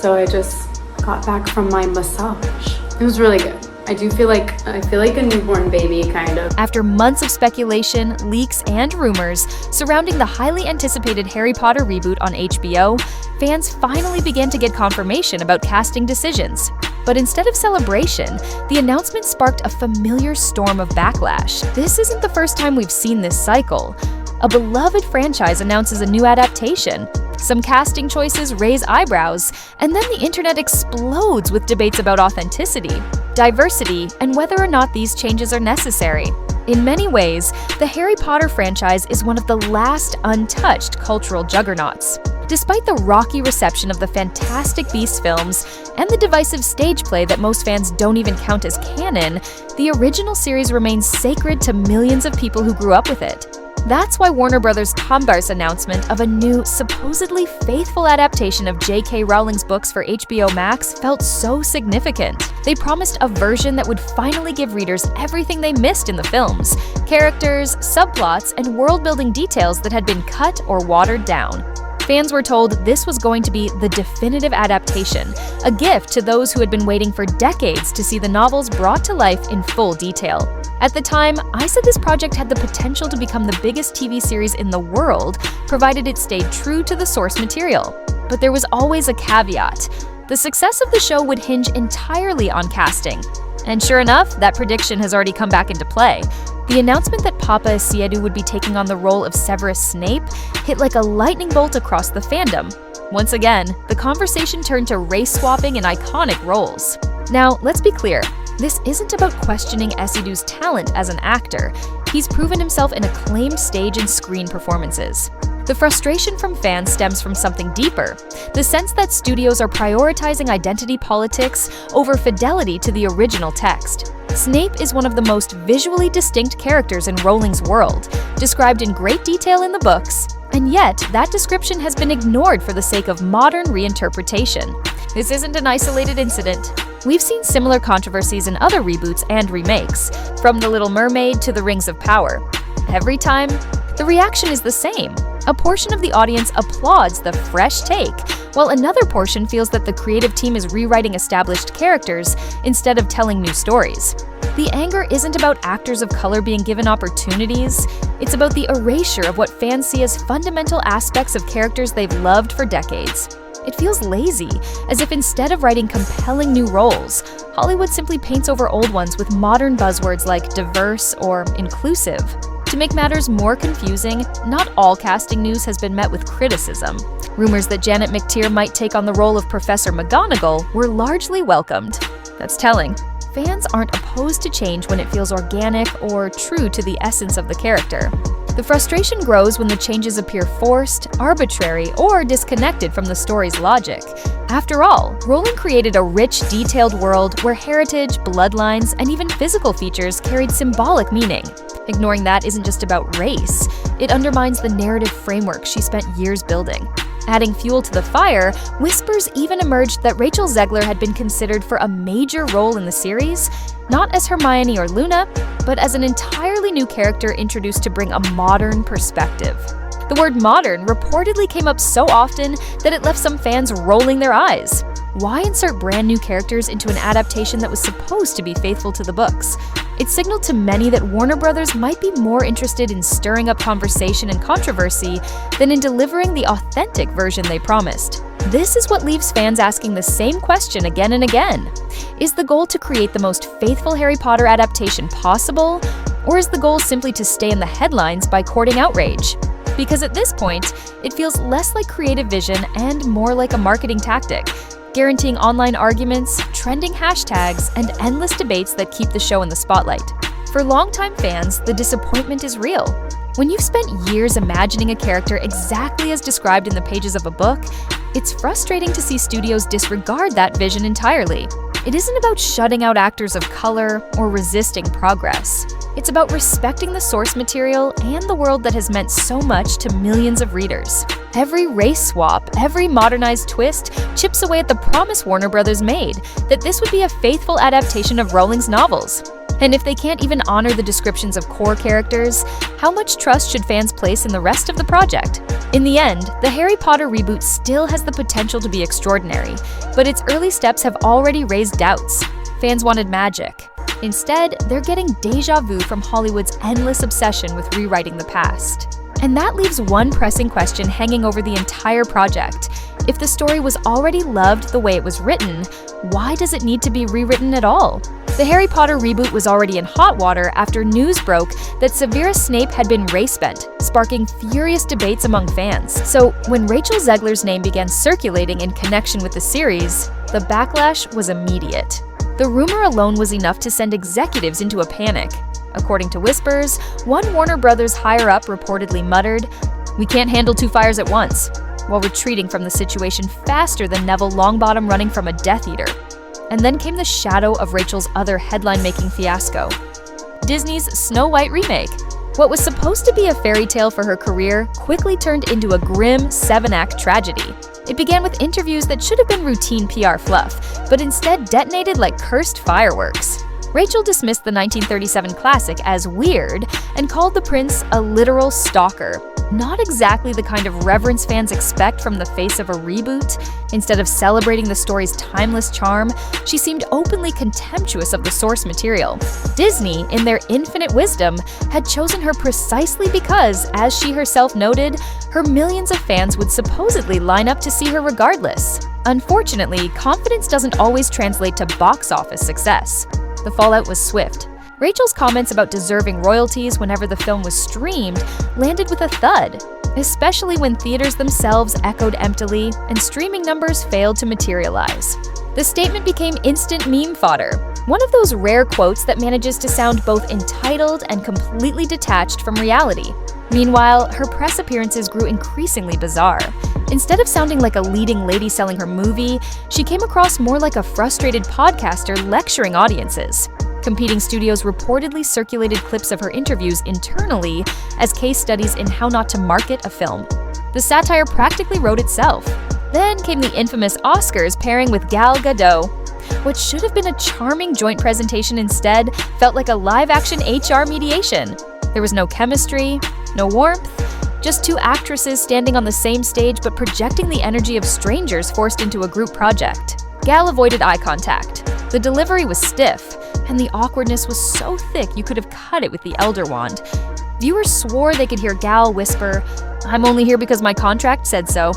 so I just got back from my massage. It was really good. I feel like a newborn baby, kind of. After months of speculation, leaks, and rumors surrounding the highly anticipated Harry Potter reboot on HBO, fans finally began to get confirmation about casting decisions. But instead of celebration, the announcement sparked a familiar storm of backlash. This isn't the first time we've seen this cycle. A beloved franchise announces a new adaptation. Some casting choices raise eyebrows, and then the internet explodes with debates about authenticity, diversity, and whether or not these changes are necessary. In many ways, the Harry Potter franchise is one of the last untouched cultural juggernauts. Despite the rocky reception of the Fantastic Beasts films and the divisive stage play that most fans don't even count as canon, the original series remains sacred to millions of people who grew up with it. That's why Warner Bros. Tom Bar's announcement of a new, supposedly faithful adaptation of J.K. Rowling's books for HBO Max felt so significant. They promised a version that would finally give readers everything they missed in the films: characters, subplots, and world-building details that had been cut or watered down. Fans were told this was going to be the definitive adaptation, a gift to those who had been waiting for decades to see the novels brought to life in full detail. At the time, I said this project had the potential to become the biggest TV series in the world, provided it stayed true to the source material. But there was always a caveat. The success of the show would hinge entirely on casting. And sure enough, that prediction has already come back into play. The announcement that Papa Asiedu would be taking on the role of Severus Snape hit like a lightning bolt across the fandom. Once again, the conversation turned to race-swapping in iconic roles. Now, let's be clear. This isn't about questioning Asiedu's talent as an actor. He's proven himself in acclaimed stage and screen performances. The frustration from fans stems from something deeper, the sense that studios are prioritizing identity politics over fidelity to the original text. Snape is one of the most visually distinct characters in Rowling's world, described in great detail in the books, and yet that description has been ignored for the sake of modern reinterpretation. This isn't an isolated incident. We've seen similar controversies in other reboots and remakes, from The Little Mermaid to The Rings of Power. Every time, the reaction is the same. A portion of the audience applauds the fresh take, while another portion feels that the creative team is rewriting established characters instead of telling new stories. The anger isn't about actors of color being given opportunities, it's about the erasure of what fans see as fundamental aspects of characters they've loved for decades. It feels lazy, as if instead of writing compelling new roles, Hollywood simply paints over old ones with modern buzzwords like diverse or inclusive. To make matters more confusing, not all casting news has been met with criticism. Rumors that Janet McTeer might take on the role of Professor McGonagall were largely welcomed. That's telling. Fans aren't opposed to change when it feels organic or true to the essence of the character. The frustration grows when the changes appear forced, arbitrary, or disconnected from the story's logic. After all, Rowling created a rich, detailed world where heritage, bloodlines, and even physical features carried symbolic meaning. Ignoring that isn't just about race, it undermines the narrative framework she spent years building. Adding fuel to the fire, whispers even emerged that Rachel Zegler had been considered for a major role in the series, not as Hermione or Luna, but as an entirely new character introduced to bring a modern perspective. The word modern reportedly came up so often that it left some fans rolling their eyes. Why insert brand new characters into an adaptation that was supposed to be faithful to the books? It signaled to many that Warner Bros. Might be more interested in stirring up conversation and controversy than in delivering the authentic version they promised. This is what leaves fans asking the same question again and again. Is the goal to create the most faithful Harry Potter adaptation possible, or is the goal simply to stay in the headlines by courting outrage? Because at this point, it feels less like creative vision and more like a marketing tactic, guaranteeing online arguments, trending hashtags, and endless debates that keep the show in the spotlight. For longtime fans, the disappointment is real. When you've spent years imagining a character exactly as described in the pages of a book, it's frustrating to see studios disregard that vision entirely. It isn't about shutting out actors of color or resisting progress. It's about respecting the source material and the world that has meant so much to millions of readers. Every race swap, every modernized twist chips away at the promise Warner Bros. Made that this would be a faithful adaptation of Rowling's novels. And if they can't even honor the descriptions of core characters, how much trust should fans place in the rest of the project? In the end, the Harry Potter reboot still has the potential to be extraordinary, but its early steps have already raised doubts. Fans wanted magic. Instead, they're getting déjà vu from Hollywood's endless obsession with rewriting the past. And that leaves one pressing question hanging over the entire project. If the story was already loved the way it was written, why does it need to be rewritten at all? The Harry Potter reboot was already in hot water after news broke that Severus Snape had been race-bent, sparking furious debates among fans. So when Rachel Zegler's name began circulating in connection with the series, the backlash was immediate. The rumor alone was enough to send executives into a panic. According to whispers, one Warner Brothers higher-up reportedly muttered, "We can't handle two fires at once," while retreating from the situation faster than Neville Longbottom running from a Death Eater. And then came the shadow of Rachel's other headline-making fiasco: Disney's Snow White remake. What was supposed to be a fairy tale for her career quickly turned into a grim 7-act tragedy. It began with interviews that should have been routine PR fluff, but instead detonated like cursed fireworks. Rachel dismissed the 1937 classic as weird and called the prince a literal stalker. Not exactly the kind of reverence fans expect from the face of a reboot. Instead of celebrating the story's timeless charm, she seemed openly contemptuous of the source material. Disney, in their infinite wisdom, had chosen her precisely because, as she herself noted, her millions of fans would supposedly line up to see her regardless. Unfortunately, confidence doesn't always translate to box office success. The fallout was swift. Rachel's comments about deserving royalties whenever the film was streamed landed with a thud, especially when theaters themselves echoed emptily and streaming numbers failed to materialize. The statement became instant meme fodder, one of those rare quotes that manages to sound both entitled and completely detached from reality. Meanwhile, her press appearances grew increasingly bizarre. Instead of sounding like a leading lady selling her movie, she came across more like a frustrated podcaster lecturing audiences. Competing studios reportedly circulated clips of her interviews internally as case studies in how not to market a film. The satire practically wrote itself. Then came the infamous Oscars pairing with Gal Gadot. What should have been a charming joint presentation instead felt like a live-action HR mediation. There was no chemistry, no warmth, just two actresses standing on the same stage but projecting the energy of strangers forced into a group project. Gal avoided eye contact. The delivery was stiff, and the awkwardness was so thick you could have cut it with the Elder Wand. Viewers swore they could hear Gal whisper, "I'm only here because my contract said so."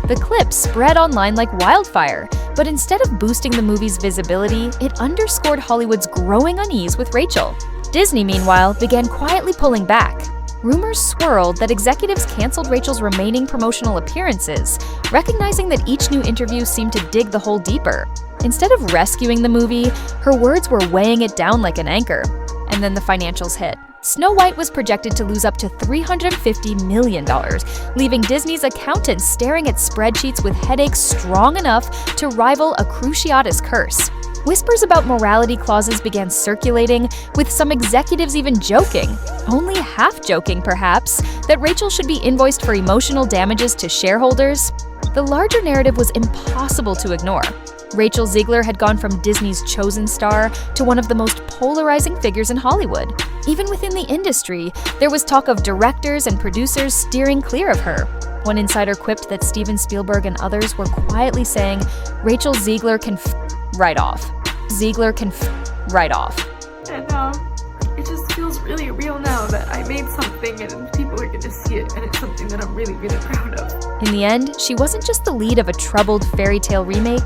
The clip spread online like wildfire, but instead of boosting the movie's visibility, it underscored Hollywood's growing unease with Rachel. Disney, meanwhile, began quietly pulling back. Rumors swirled that executives canceled Rachel's remaining promotional appearances, recognizing that each new interview seemed to dig the hole deeper. Instead of rescuing the movie, her words were weighing it down like an anchor. And then the financials hit. Snow White was projected to lose up to $350 million, leaving Disney's accountants staring at spreadsheets with headaches strong enough to rival a Cruciatus curse. Whispers about morality clauses began circulating, with some executives even joking, only half joking perhaps, that Rachel should be invoiced for emotional damages to shareholders. The larger narrative was impossible to ignore. Rachel Zegler had gone from Disney's chosen star to one of the most polarizing figures in Hollywood. Even within the industry, there was talk of directors and producers steering clear of her. One insider quipped that Steven Spielberg and others were quietly saying, "Rachel Zegler can right off. Zegler can right off." And it just feels really real now that I made something and people are gonna see it, and it's something that I'm really, really proud of. In the end, she wasn't just the lead of a troubled fairy tale remake,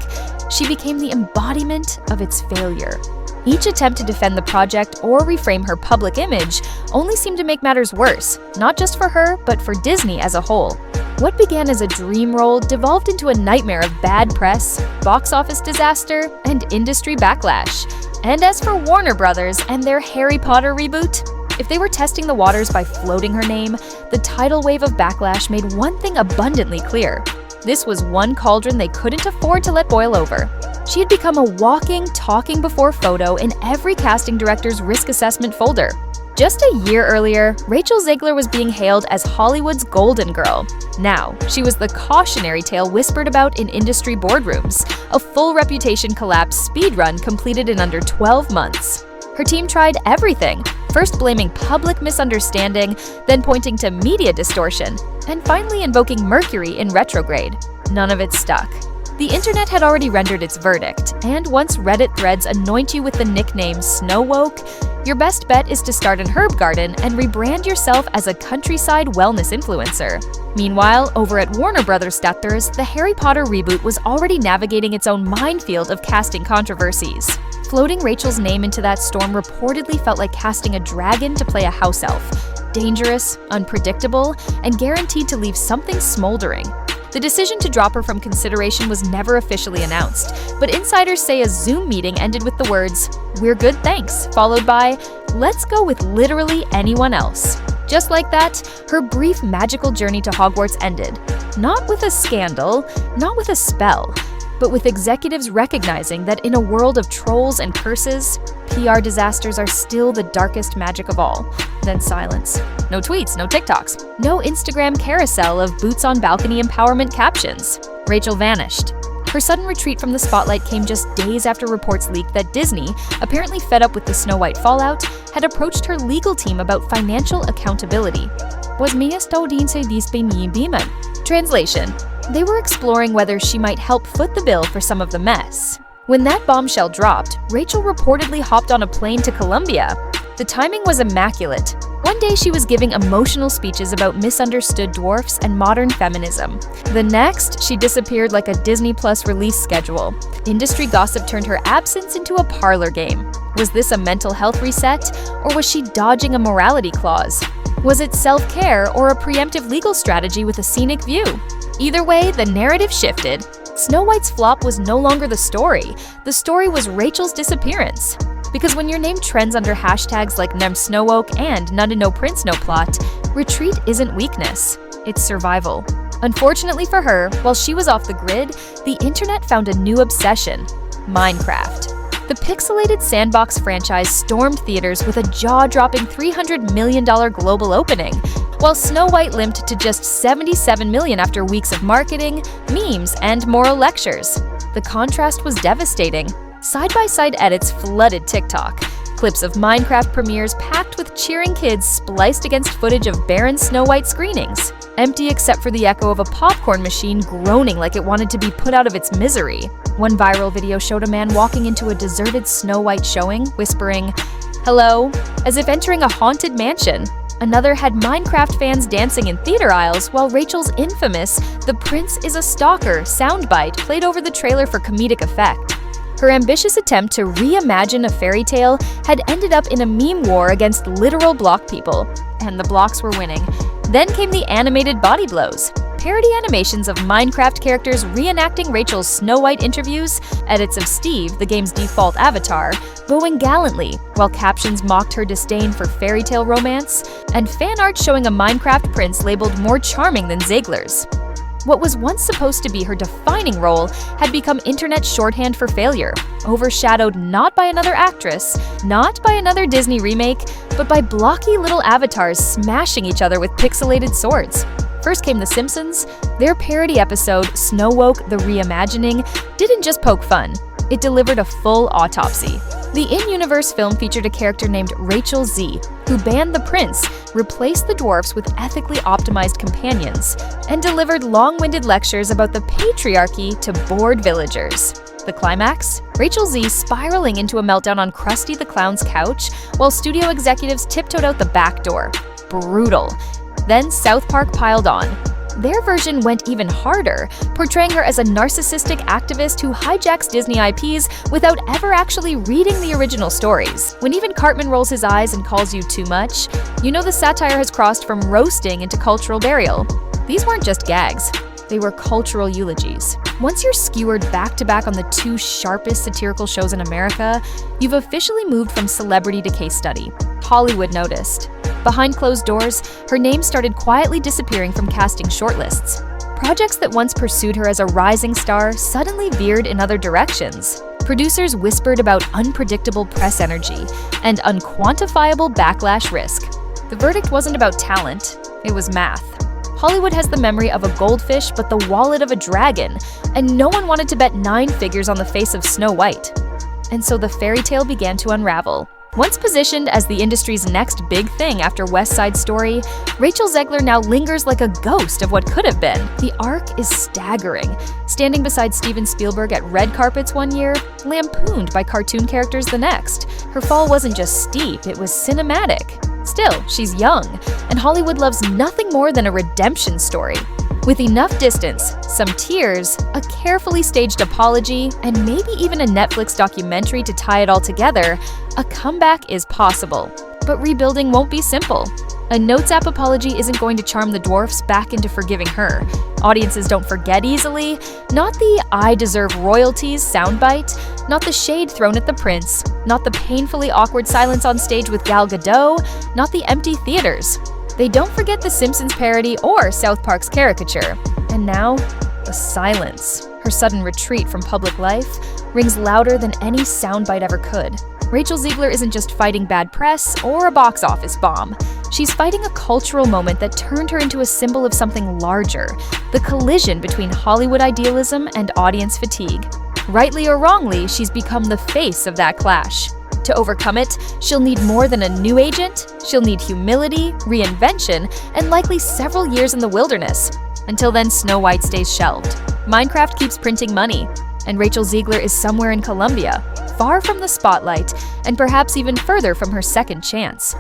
she became the embodiment of its failure. Each attempt to defend the project or reframe her public image only seemed to make matters worse, not just for her, but for Disney as a whole. What began as a dream role devolved into a nightmare of bad press, box office disaster, and industry backlash. And as for Warner Brothers and their Harry Potter reboot, if they were testing the waters by floating her name, the tidal wave of backlash made one thing abundantly clear. This was one cauldron they couldn't afford to let boil over. She had become a walking, talking before photo in every casting director's risk assessment folder. Just a year earlier, Rachel Zegler was being hailed as Hollywood's golden girl. Now, she was the cautionary tale whispered about in industry boardrooms, a full reputation collapse speedrun completed in under 12 months. Her team tried everything, first blaming public misunderstanding, then pointing to media distortion, and finally invoking Mercury in retrograde. None of it stuck. The internet had already rendered its verdict, and once Reddit threads anoint you with the nickname Snow Woke, your best bet is to start an herb garden and rebrand yourself as a countryside wellness influencer. Meanwhile, over at Warner Brothers Stutters, the Harry Potter reboot was already navigating its own minefield of casting controversies. Floating Rachel's name into that storm reportedly felt like casting a dragon to play a house elf. Dangerous, unpredictable, and guaranteed to leave something smoldering. The decision to drop her from consideration was never officially announced, but insiders say a Zoom meeting ended with the words, "We're good, thanks," followed by, "Let's go with literally anyone else." Just like that, her brief magical journey to Hogwarts ended. Not with a scandal, not with a spell, but with executives recognizing that in a world of trolls and curses, PR disasters are still the darkest magic of all. Then silence. No tweets, no TikToks, no Instagram carousel of boots on balcony empowerment captions. Rachel vanished. Her sudden retreat from the spotlight came just days after reports leaked that Disney, apparently fed up with the Snow White fallout, had approached her legal team about financial accountability. Was Mia din sa disponible? Translation: they were exploring whether she might help foot the bill for some of the mess. When that bombshell dropped, Rachel reportedly hopped on a plane to Colombia. The timing was immaculate. One day she was giving emotional speeches about misunderstood dwarfs and modern feminism. The next, she disappeared like a Disney Plus release schedule. Industry gossip turned her absence into a parlor game. Was this a mental health reset, or was she dodging a morality clause? Was it self-care or a preemptive legal strategy with a scenic view? Either way, the narrative shifted. Snow White's flop was no longer the story. The story was Rachel's disappearance. Because when your name trends under hashtags like Nem Snowwoke and None to No Prince No Plot, retreat isn't weakness, it's survival. Unfortunately for her, while she was off the grid, the internet found a new obsession: Minecraft. The pixelated sandbox franchise stormed theaters with a jaw-dropping $300 million global opening, while Snow White limped to just $77 million after weeks of marketing, memes, and moral lectures. The contrast was devastating. Side-by-side edits flooded TikTok. Clips of Minecraft premieres packed with cheering kids spliced against footage of barren Snow White screenings, empty except for the echo of a popcorn machine groaning like it wanted to be put out of its misery. One viral video showed a man walking into a deserted Snow White showing, whispering, "Hello," as if entering a haunted mansion. Another had Minecraft fans dancing in theater aisles, while Rachel's infamous "The Prince is a Stalker" soundbite played over the trailer for comedic effect. Her ambitious attempt to reimagine a fairy tale had ended up in a meme war against literal block people, and the blocks were winning. Then came the animated body blows. Parody animations of Minecraft characters reenacting Rachel's Snow White interviews, edits of Steve, the game's default avatar, bowing gallantly, while captions mocked her disdain for fairy tale romance, and fan art showing a Minecraft prince labeled more charming than Zegler's. What was once supposed to be her defining role had become internet shorthand for failure, overshadowed not by another actress, not by another Disney remake, but by blocky little avatars smashing each other with pixelated swords. First came The Simpsons. Their parody episode, Snow Woke: The Reimagining, didn't just poke fun. It delivered a full autopsy. The in-universe film featured a character named Rachel Z, who banned the prince, replaced the dwarfs with ethically optimized companions, and delivered long-winded lectures about the patriarchy to bored villagers. The climax? Rachel Z spiraling into a meltdown on Krusty the Clown's couch, while studio executives tiptoed out the back door. Brutal. Then South Park piled on. Their version went even harder, portraying her as a narcissistic activist who hijacks Disney IPs without ever actually reading the original stories. When even Cartman rolls his eyes and calls you too much, you know the satire has crossed from roasting into cultural burial. These weren't just gags. They were cultural eulogies. Once you're skewered back-to-back on the two sharpest satirical shows in America, you've officially moved from celebrity to case study. Hollywood noticed. Behind closed doors, her name started quietly disappearing from casting shortlists. Projects that once pursued her as a rising star suddenly veered in other directions. Producers whispered about unpredictable press energy and unquantifiable backlash risk. The verdict wasn't about talent, it was math. Hollywood has the memory of a goldfish but the wallet of a dragon, and no one wanted to bet 9 figures on the face of Snow White. And so the fairy tale began to unravel. Once positioned as the industry's next big thing after West Side Story, Rachel Zegler now lingers like a ghost of what could have been. The arc is staggering. Standing beside Steven Spielberg at red carpets one year, lampooned by cartoon characters the next. Her fall wasn't just steep, it was cinematic. Still, she's young, and Hollywood loves nothing more than a redemption story. With enough distance, some tears, a carefully staged apology, and maybe even a Netflix documentary to tie it all together, a comeback is possible. But rebuilding won't be simple. A Notes app apology isn't going to charm the dwarfs back into forgiving her. Audiences don't forget easily. Not the "I deserve royalties" soundbite, not the shade thrown at the prince, not the painfully awkward silence on stage with Gal Gadot, not the empty theaters. They don't forget the Simpsons parody or South Park's caricature. And now, the silence. Her sudden retreat from public life rings louder than any soundbite ever could. Rachel Zegler isn't just fighting bad press or a box office bomb. She's fighting a cultural moment that turned her into a symbol of something larger, the collision between Hollywood idealism and audience fatigue. Rightly or wrongly, she's become the face of that clash. To overcome it, she'll need more than a new agent, she'll need humility, reinvention, and likely several years in the wilderness. Until then, Snow White stays shelved. Minecraft keeps printing money, and Rachel Zegler is somewhere in Colombia, far from the spotlight, and perhaps even further from her second chance.